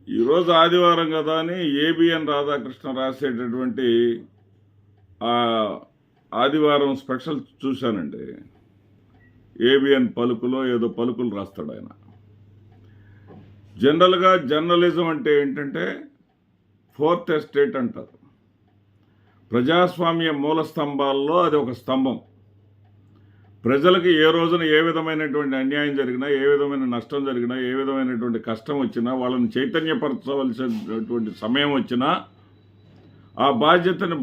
ఈరోజు ఆదివారం కదా అని ఏబిఎన్ రాధాకృష్ణ రాసేటటువంటి ఆ ఆదివారం స్పెషల్ చూశానండి. ఏబిఎన్ పలుకులో ఏదో పలుకులు రాస్తాడు ఆయన. జనరల్గా జర్నలిజం అంటే ఏంటంటే ఫోర్త్ ఎస్టేట్ అంటారు. ప్రజాస్వామ్య మూల స్తంభాల్లో అది ఒక స్తంభం. ప్రజలకు ఏ రోజున ఏ విధమైనటువంటి అన్యాయం జరిగినా, ఏ విధమైన నష్టం జరిగినా, ఏ విధమైనటువంటి కష్టం వచ్చినా, వాళ్ళని చైతన్యపరచవలసినటువంటి సమయం వచ్చినా ఆ బాధ్యతను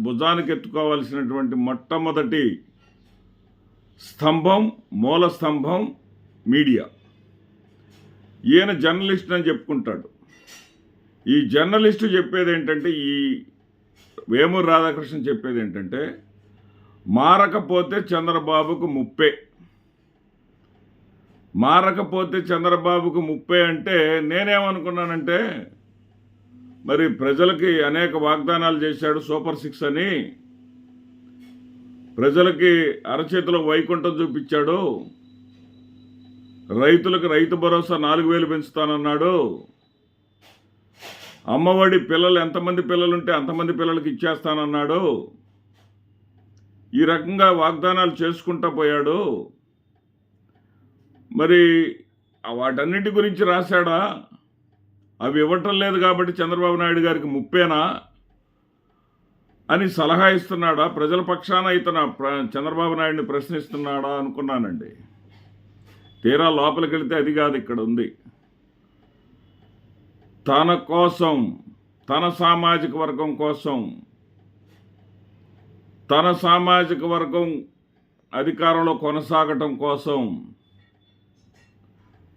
భుజానికి ఎత్తుకోవాల్సినటువంటి మొట్టమొదటి స్తంభం, మూల స్తంభం మీడియా. ఈయన జర్నలిస్ట్ అని చెప్పుకుంటాడు. ఈ జర్నలిస్టు చెప్పేది ఏంటంటే, ఈ వేమూరు రాధాకృష్ణ చెప్పేది ఏంటంటే, మారకపోతే చంద్రబాబుకు ముప్పే. మారకపోతే చంద్రబాబుకు ముప్పే అంటే నేనేమనుకున్నానంటే, మరి ప్రజలకి అనేక వాగ్దానాలు చేశాడు సూపర్ 6 అని, ప్రజలకి అరచేతిలో వైకుంఠం చూపించాడు, రైతులకు రైతు భరోసా 4,000 పెంచుతానన్నాడు, అమ్మఒడి పిల్లలు ఎంతమంది పిల్లలుంటే అంతమంది పిల్లలకి ఇచ్చేస్తానన్నాడు, ఈ రకంగా వాగ్దానాలు చేసుకుంటా పోయాడు. మరి వాటన్నిటి గురించి రాశాడా? అవి ఇవ్వటం లేదు కాబట్టి చంద్రబాబు నాయుడు గారికి ముప్పేనా అని సలహా ఇస్తున్నాడా? ప్రజల పక్షాన ఇతను చంద్రబాబు నాయుడిని ప్రశ్నిస్తున్నాడా అనుకున్నానండి. తీరా లోపలికి వెళితే అది కాదు ఇక్కడ ఉంది. తన కోసం, తన సామాజిక వర్గం కోసం, తన సామాజిక వర్గం అధికారంలో కొనసాగటం కోసం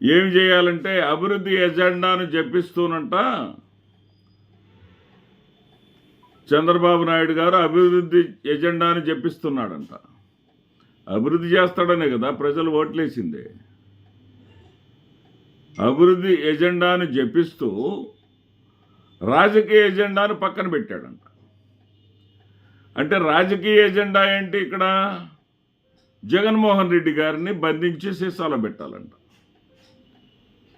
ఏం చేయాలంటే అభివృద్ధి ఎజెండాను జపిస్తూనంట చంద్రబాబు నాయుడు గారు అభివృద్ధి ఎజెండాను జపిస్తున్నాడంట. అభివృద్ధి చేస్తాడనే కదా ప్రజలు ఓట్లేసిందే. అభివృద్ధి ఎజెండాను జపిస్తూ రాజకీయ ఎజెండాను పక్కన పెట్టాడంట. అంటే రాజకీయ ఎజెండా ఏంటి? ఇక్కడ జగన్మోహన్ రెడ్డి గారిని బంధించి సీసాలో పెట్టాలంట.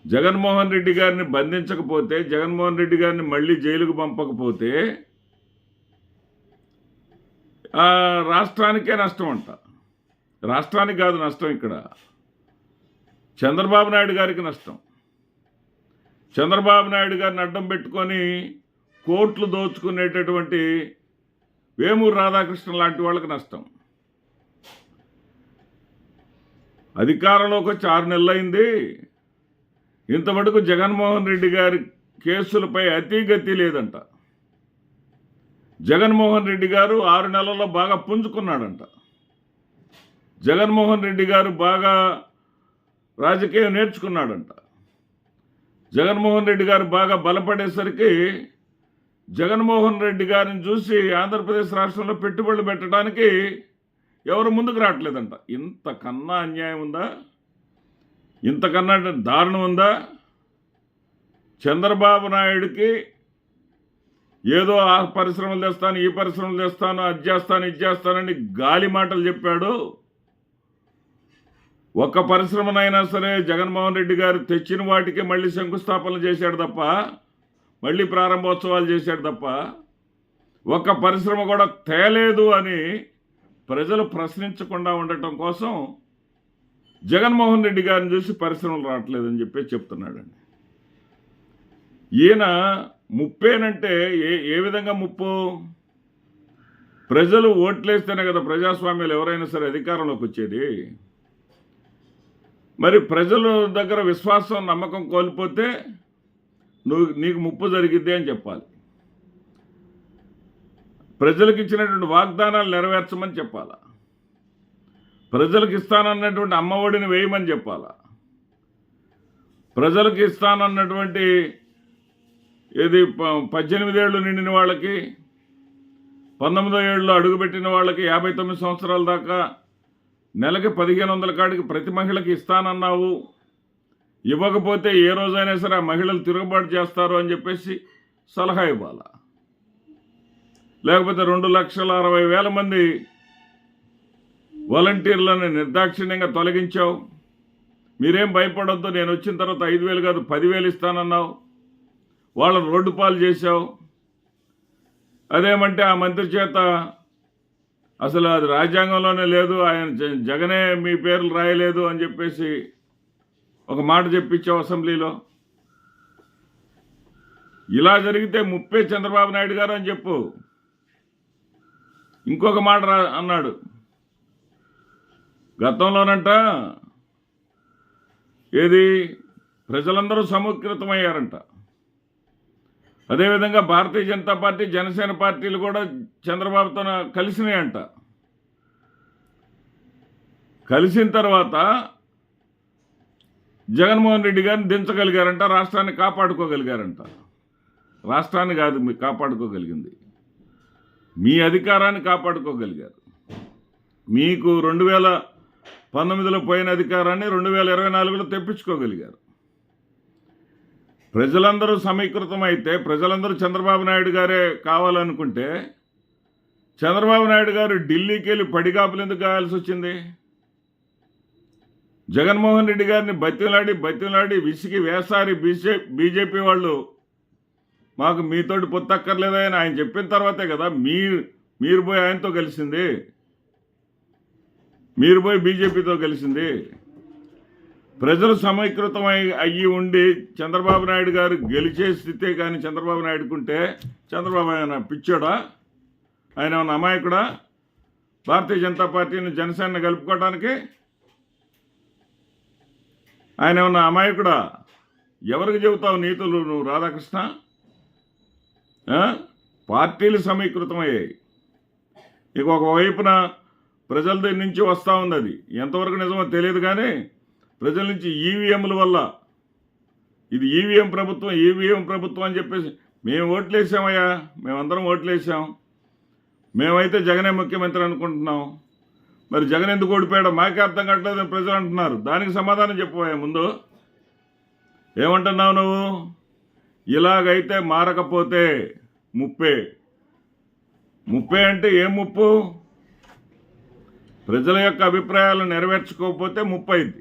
జగన్మోహన్ రెడ్డి గారిని బంధించకపోతే, జగన్మోహన్ రెడ్డి గారిని మళ్ళీ జైలుకు పంపకపోతే రాష్ట్రానికే నష్టం అంట. రాష్ట్రానికి కాదు నష్టం, ఇక్కడ చంద్రబాబు నాయుడు గారికి నష్టం. చంద్రబాబు నాయుడు గారిని అడ్డం పెట్టుకొని కోట్లు దోచుకునేటటువంటి వేమూరు రాధాకృష్ణ లాంటి వాళ్ళకి నష్టం. అధికారంలోకి వచ్చి 6 నెలలు అయింది. ఇంతమటుకు జగన్మోహన్ రెడ్డి గారి కేసులపై అతిగతి లేదంట. జగన్మోహన్ రెడ్డి గారు 6 నెలల్లో బాగా పుంజుకున్నాడంట. జగన్మోహన్ రెడ్డి గారు బాగా రాజకీయం నేర్చుకున్నాడంట. జగన్మోహన్ రెడ్డి గారు బాగా బలపడేసరికి జగన్మోహన్ రెడ్డి గారిని చూసి ఆంధ్రప్రదేశ్ రాష్ట్రంలో పెట్టుబడులు పెట్టడానికి ఎవరు ముందుకు రావట్లేదంట. ఇంతకన్నా అన్యాయం ఉందా? ఇంతకన్నా దారుణం ఉందా? చంద్రబాబు నాయుడికి ఏదో ఆ పరిశ్రమలు తెస్తాను, ఈ పరిశ్రమలు తెస్తాను, అది చేస్తాను, ఇది చేస్తానని గాలి మాటలు చెప్పాడు. ఒక్క పరిశ్రమనైనా సరే జగన్మోహన్ రెడ్డి గారు తెచ్చిన వాటికి మళ్ళీ శంకుస్థాపనలు చేశాడు తప్ప, మళ్ళీ ప్రారంభోత్సవాలు చేశాడు తప్ప, ఒక్క పరిశ్రమ కూడా తేలేదు అని ప్రజలు ప్రశ్నించకుండా ఉండటం కోసం జగన్మోహన్ రెడ్డి గారిని చూసి పరిశ్రమలు రావట్లేదని చెప్పి చెప్తున్నాడండి. ఈయన ముప్పేనంటే ఏ విధంగా ముప్పు? ప్రజలు ఓట్లేస్తేనే కదా ప్రజాస్వామ్యాలు ఎవరైనా సరే అధికారంలోకి వచ్చేది. మరి ప్రజల దగ్గర విశ్వాసం, నమ్మకం కోల్పోతే నీకు ముప్పు జరిగిద్ది అని చెప్పాలి. ప్రజలకు ఇచ్చినటువంటి వాగ్దానాలు నెరవేర్చమని చెప్పాలా. ప్రజలకు ఇస్తానన్నటువంటి అమ్మఒడిని వేయమని చెప్పాలా. ప్రజలకు ఇస్తానన్నటువంటి ఏది 18 ఏళ్ళు నిండిన వాళ్ళకి, 19 ఏళ్ళు అడుగుపెట్టిన వాళ్ళకి, 59 సంవత్సరాల దాకా నెలకి 1,500 కాడికి ప్రతి మహిళకి ఇస్తానన్నావు. ఇవ్వకపోతే ఏ రోజైనా సరే ఆ మహిళలు తిరుగుబాటు చేస్తారు అని చెప్పేసి సలహా ఇవ్వాలా. లేకపోతే 2,60,000 మంది వాలంటీర్లను నిర్దాక్షిణ్యంగా తొలగించావు. మీరేం భయపడొద్దు, నేను వచ్చిన తర్వాత 5,000 కాదు 10,000 ఇస్తానన్నావు. వాళ్ళని రోడ్డు పాలు చేశావు. అదేమంటే ఆ మంత్రి చేత అసలు అది రాజ్యాంగంలోనే లేదు, ఆయన జగనే మీ పేర్లు రాయలేదు అని చెప్పేసి ఒక మాట చెప్పించావు అసెంబ్లీలో. ఇలా జరిగితే ముప్పే చంద్రబాబు నాయుడు గారు అని చెప్పు. ఇంకొక మాట అన్నాడు, గతంలోనంట ఏది ప్రజలందరూ సమీకృతమయ్యారంట. అదేవిధంగా భారతీయ జనతా పార్టీ, జనసేన పార్టీలు కూడా చంద్రబాబుతో కలిసినాయంట. కలిసిన తర్వాత జగన్మోహన్ రెడ్డి గారిని దించగలిగారంట, రాష్ట్రాన్ని కాపాడుకోగలిగారంట. రాష్ట్రాన్ని కాదు మీకు కాపాడుకోగలిగింది, మీ అధికారాన్ని కాపాడుకోగలిగారు. మీకు 2019లో పోయిన అధికారాన్ని 2024లో తెప్పించుకోగలిగారు. ప్రజలందరూ సమీకృతమైతే, ప్రజలందరూ చంద్రబాబు నాయుడు గారే కావాలనుకుంటే చంద్రబాబు నాయుడు గారు ఢిల్లీకి వెళ్ళి పడిగాపులు ఎందుకు కావాల్సి వచ్చింది? జగన్మోహన్ రెడ్డి గారిని బతిలాడి విసిగి వేసారి బీజేపీ వాళ్ళు మాకు మీతోటి పొత్తక్కర్లేదా అని ఆయన చెప్పిన తర్వాతే కదా మీరు పోయి ఆయనతో కలిసింది, మీరు పోయి బీజేపీతో కలిసింది. ప్రజలు సమీకృతమై అయ్యి ఉండి చంద్రబాబు నాయుడు గారు గెలిచే స్థితే కానీ చంద్రబాబు నాయుడుకుంటే చంద్రబాబు ఆయన పిచ్చోడా? ఆయన ఏమన్నా అమాయకుడా? భారతీయ జనతా పార్టీని జనసేనని కలుపుకోవడానికి ఆయన ఏమన్నా అమాయకుడా? ఎవరికి చెబుతావు నీతులు నువ్వు రాధాకృష్ణ? పార్టీలు సమీకృతమయ్యాయి. ఇక ఒకవైపున ప్రజల దగ్గర నుంచి వస్తూ ఉంది, అది ఎంతవరకు నిజమో తెలియదు కానీ ప్రజల నుంచి ఈవీఎంల వల్ల ఇది ఈవీఎం ప్రభుత్వం అని చెప్పేసి మేము ఓట్లేసామయ్యా, మేమందరం ఓట్లేసాం, మేమైతే జగనే ముఖ్యమంత్రి అనుకుంటున్నాం. మరి జగన్ ఎందుకు ఓడిపోయాడో మాకే అర్థం కావట్లేదు ప్రజలు అంటున్నారు. దానికి సమాధానం చెప్పబోయా ముందు. ఏమంటున్నావు నువ్వు? ఇలాగైతే మారకపోతే ముప్పే అంటే ఏం ముప్పు? ప్రజల యొక్క అభిప్రాయాలను నెరవేర్చుకోకపోతే ముప్పు అయింది,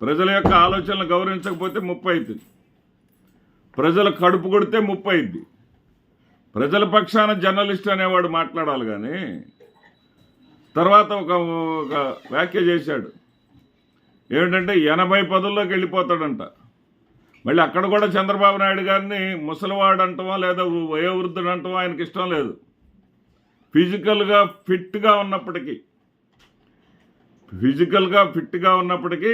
ప్రజల యొక్క ఆలోచనలు గౌరవించకపోతే ముప్పు అవుతుంది, ప్రజల కడుపు కొడితే ముప్పు అయింది. ప్రజల పక్షాన జర్నలిస్ట్ అనేవాడు మాట్లాడాలి కానీ తర్వాత ఒక వ్యాఖ్య చేశాడు, ఏమిటంటే 80 పదుల్లోకి వెళ్ళిపోతాడంట. మళ్ళీ అక్కడ కూడా చంద్రబాబు నాయుడు గారిని ముసలివాడు అంటామో లేదా వయోవృద్ధుడు అంటామో ఆయనకి ఇష్టం లేదు. ఫిజికల్గా ఫిట్గా ఉన్నప్పటికీ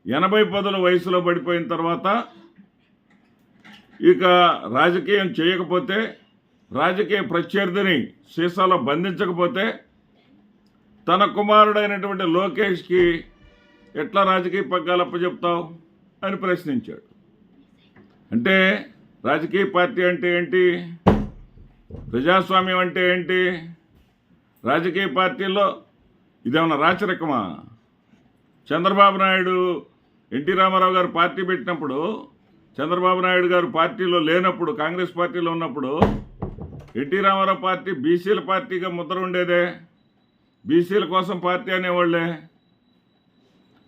80 పదుల వయసులో పడిపోయిన తర్వాత ఇక రాజకీయం చేయకపోతే, రాజకీయ ప్రత్యర్థిని సీసాలో బంధించకపోతే తన కుమారుడైనటువంటి లోకేష్కి ఎట్లా రాజకీయ పగ్గాలు అప్పచెప్తావు అని ప్రశ్నించాడు. అంటే రాజకీయ పార్టీ అంటే ఏంటి? ప్రజాస్వామ్యం అంటే ఏంటి? రాజకీయ పార్టీల్లో ఇదేమన్నా రాచరికమా? చంద్రబాబు నాయుడు ఎన్టీ రామారావు గారు పార్టీ పెట్టినప్పుడు, చంద్రబాబు నాయుడు గారు పార్టీలో లేనప్పుడు, కాంగ్రెస్ పార్టీలో ఉన్నప్పుడు ఎన్టీ రామారావు పార్టీ బీసీల పార్టీగా ముద్ర ఉండేదే, బీసీల కోసం పార్టీ అనేవాళ్ళే.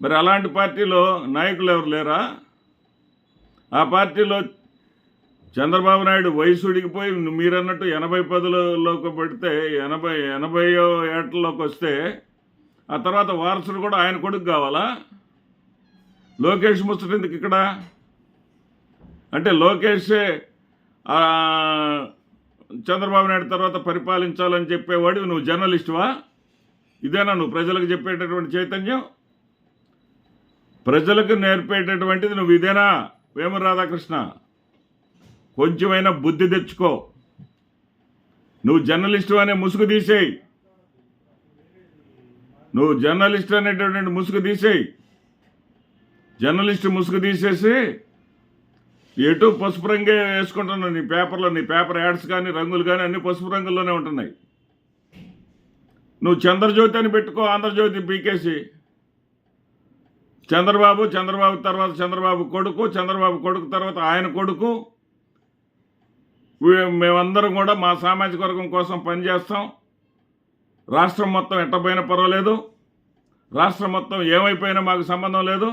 మరి అలాంటి పార్టీలో నాయకులు ఎవరు లేరా? ఆ పార్టీలో చంద్రబాబు నాయుడు వయసు ఉడికిపోయి మీరన్నట్టు 80 పదులలోకి పెడితే 80 ఏళ్లలోకి వస్తే ఆ తర్వాత వారసుడు కూడా ఆయన కొడుకు కావాలా? లోకేష్ ముచ్చటెందుకు ఇక్కడ? అంటే లోకేషే చంద్రబాబు నాయుడు తర్వాత పరిపాలించాలని చెప్పేవాడు నువ్వు జర్నలిస్టువా? ఇదేనా నువ్వు ప్రజలకు చెప్పేటటువంటి చైతన్యం? ప్రజలకు నేర్పేటటువంటిది నువ్వు ఇదేనా? వేమూరి రాధాకృష్ణ, కొంచెమైనా బుద్ధి తెచ్చుకో. నువ్వు జర్నలిస్టు అనే ముసుగు తీసేయి, నువ్వు జర్నలిస్ట్ అనేటటువంటి ముసుగు తీసేయి. జర్నలిస్ట్ ముసుగు తీసేసి ఎటు పసుపు రంగే వేసుకుంటున్నావు. నీ పేపర్ యాడ్స్ కానీ రంగులు కానీ అన్ని పసుపు రంగుల్లోనే ఉంటున్నాయి. నువ్వు చంద్రజ్యోతి అని పెట్టుకో, ఆంధ్రజ్యోతి పీకేసి. చంద్రబాబు తర్వాత చంద్రబాబు కొడుకు తర్వాత ఆయన కొడుకు, మేమందరం కూడా మా సామాజిక వర్గం కోసం పనిచేస్తాం. రాష్ట్రం మొత్తం ఎట్టపోయినా పర్వాలేదు, రాష్ట్రం మొత్తం ఏమైపోయినా మాకు సంబంధం లేదు,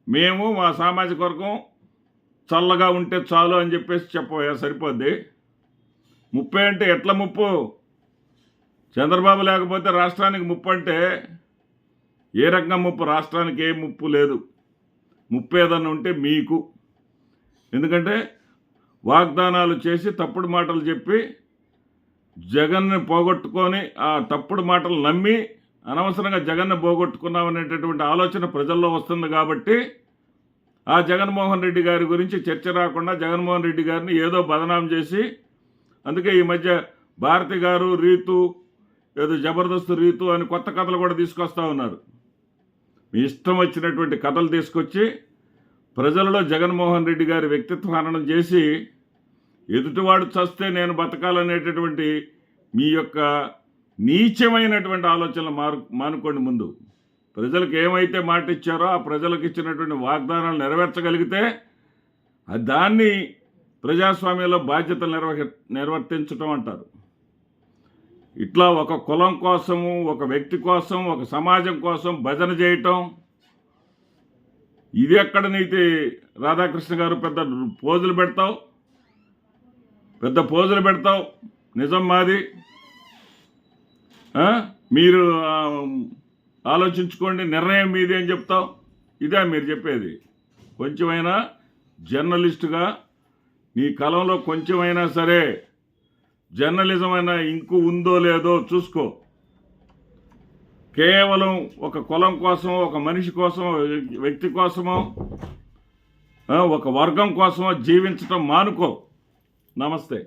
మేము మా సామాజిక వర్గం చల్లగా ఉంటే చాలు అని చెప్పేసి చెప్పబోయా, సరిపోద్ది. ముప్పై అంటే ఎట్లా ముప్పు? చంద్రబాబు లేకపోతే రాష్ట్రానికి ముప్పు అంటే ఏ రకంగా ముప్పు? రాష్ట్రానికి ఏ ముప్పు లేదు. ముప్పు ఏదన్నా ఉంటే మీకు. ఎందుకంటే వాగ్దానాలు చేసి తప్పుడు మాటలు చెప్పి జగన్ని పోగొట్టుకొని ఆ తప్పుడు మాటలు నమ్మి అనవసరంగా జగన్ని పోగొట్టుకున్నామనేటటువంటి ఆలోచన ప్రజల్లో వస్తుంది కాబట్టి ఆ జగన్మోహన్ రెడ్డి గారి గురించి చర్చ రాకుండా జగన్మోహన్ రెడ్డి గారిని ఏదో బదనాం చేసి, అందుకే ఈ మధ్య భారతి గారు రీతు ఏదో జబర్దస్త్ రీతు అని కొత్త కథలు కూడా తీసుకొస్తూ ఉన్నారు. మీ ఇష్టం వచ్చినటువంటి కథలు తీసుకొచ్చి ప్రజలలో జగన్మోహన్ రెడ్డి గారి వ్యక్తిత్వ హననం చేసి ఎదుటివాడు చస్తే నేను బతకాలనేటటువంటి మీ యొక్క నీచమైనటువంటి ఆలోచనలు మానుకోండి. ముందు ప్రజలకు ఏమైతే మాట ఇచ్చారో ఆ ప్రజలకు ఇచ్చినటువంటి వాగ్దానాలు నెరవేర్చగలిగితే దాన్ని ప్రజాస్వామ్యంలో బాధ్యతలు నిర్వర్తించడం అంటారు. ఇట్లా ఒక కులం కోసము, ఒక వ్యక్తి కోసం, ఒక సమాజం కోసం భజన చేయటం, ఇది ఎక్కడ నీతి? రాధాకృష్ణ గారు పెద్ద పోజులు పెడతావు, నిజం మాది, మీరు ఆలోచించుకోండి, నిర్ణయం మీది అని చెప్తావు. ఇదే మీరు చెప్పేది? కొంచెమైనా జర్నలిస్టుగా నీ కలంలో కొంచెమైనా సరే జర్నలిజం అయినా ఇంకు ఉందో లేదో చూసుకో. కేవలం ఒక కులం కోసమో, ఒక మనిషి కోసమో, వ్యక్తి కోసమో, ఒక వర్గం కోసమో జీవించటం మానుకో. నమస్తే.